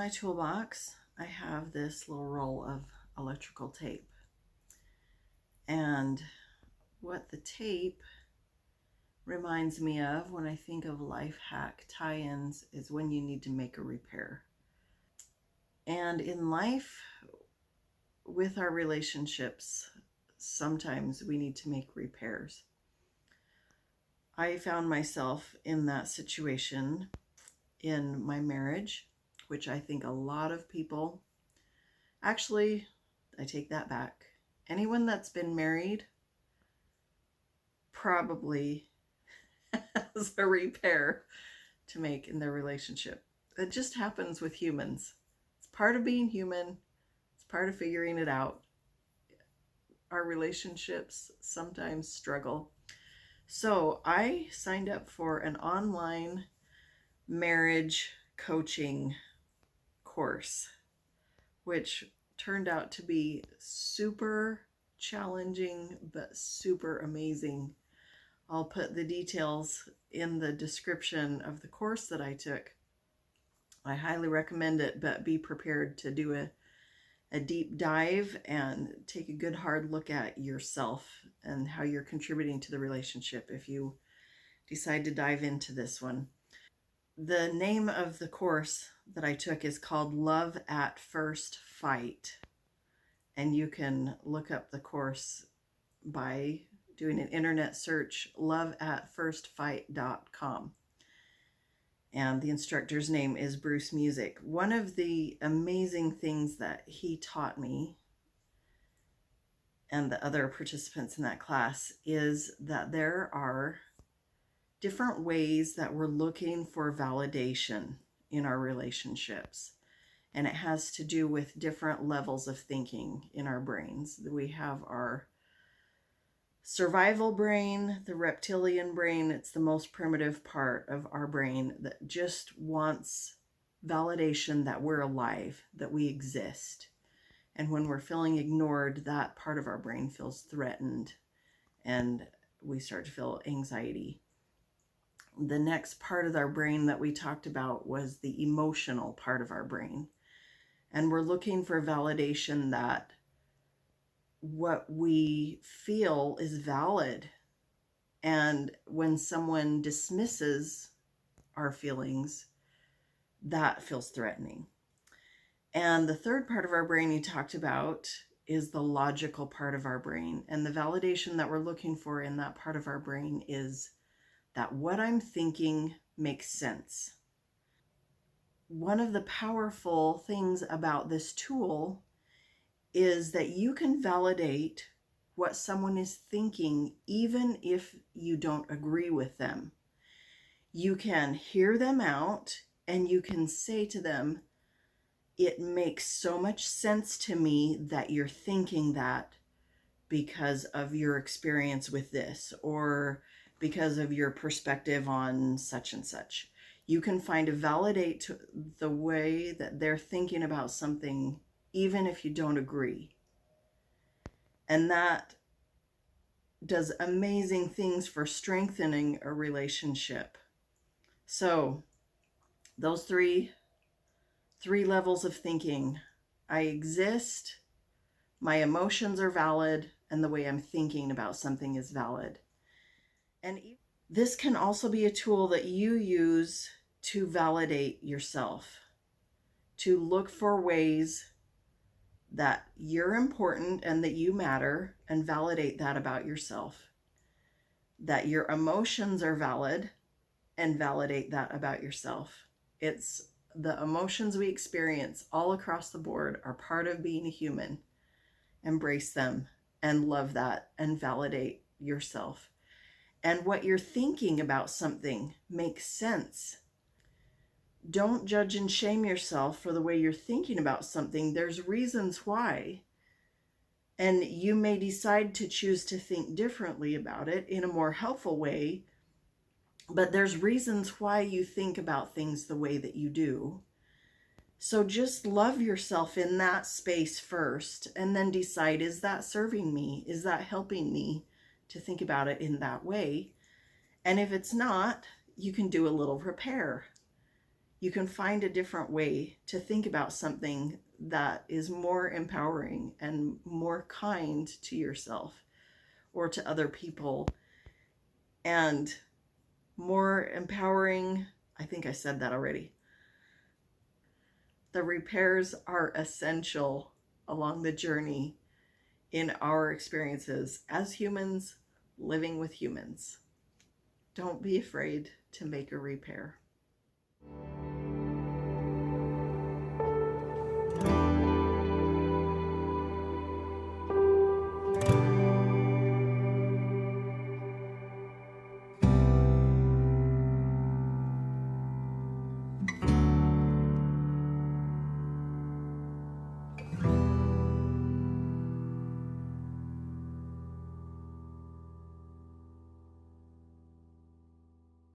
my toolbox, I have this little roll of electrical tape. And what the tape reminds me of when I think of life hack tie-ins is when you need to make a repair. And in life, with our relationships, sometimes we need to make repairs. I found myself in that situation in my marriage, which I think a lot of people, actually, I take that back. Anyone that's been married probably has a repair to make in their relationship. It just happens with humans. It's part of being human. It's part of figuring it out. Our relationships sometimes struggle. So I signed up for an online marriage coaching course, which turned out to be super challenging but super amazing. I'll put the details in the description of the course that I took. I highly recommend it, but be prepared to do a deep dive and take a good hard look at yourself and how you're contributing to the relationship if you decide to dive into this one. The name of the course that I took is called Love at First Fight, and you can look up the course by doing an internet search, loveatfirstfight.com. And the instructor's name is Bruce Muzik. One of the amazing things that he taught me and the other participants in that class is that there are different ways that we're looking for validation in our relationships. And it has to do with different levels of thinking in our brains. We have our survival brain, the reptilian brain. It's the most primitive part of our brain that just wants validation that we're alive, that we exist. And when we're feeling ignored, that part of our brain feels threatened and we start to feel anxiety. The next part of our brain that we talked about was the emotional part of our brain. And we're looking for validation that what we feel is valid. And when someone dismisses our feelings, that feels threatening. And the third part of our brain you talked about is the logical part of our brain. And the validation that we're looking for in that part of our brain is that what I'm thinking makes sense. One of the powerful things about this tool is that you can validate what someone is thinking even if you don't agree with them. You can hear them out and you can say to them, it makes so much sense to me that you're thinking that because of your experience with this or because of your perspective on such and such. You can find a validate the way that they're thinking about something even if you don't agree. And that does amazing things for strengthening a relationship. So those three levels of thinking. I exist, my emotions are valid, and the way I'm thinking about something is valid. And this can also be a tool that you use to validate yourself, to look for ways that you're important and that you matter and validate that about yourself, that your emotions are valid and validate that about yourself. It's the emotions we experience all across the board are part of being a human. Embrace them and love that and validate yourself. And what you're thinking about something makes sense. Don't judge and shame yourself for the way you're thinking about something. There's reasons why. And you may decide to choose to think differently about it in a more helpful way. But there's reasons why you think about things the way that you do. So just love yourself in that space first and then decide, is that serving me? Is that helping me to think about it in that way? And if it's not, you can do a little repair. you can find a different way to think about something that is more empowering and more kind to yourself or to other people, and more empowering. I think I said that already. The repairs are essential along the journey in our experiences as humans living with humans. Don't be afraid to make a repair.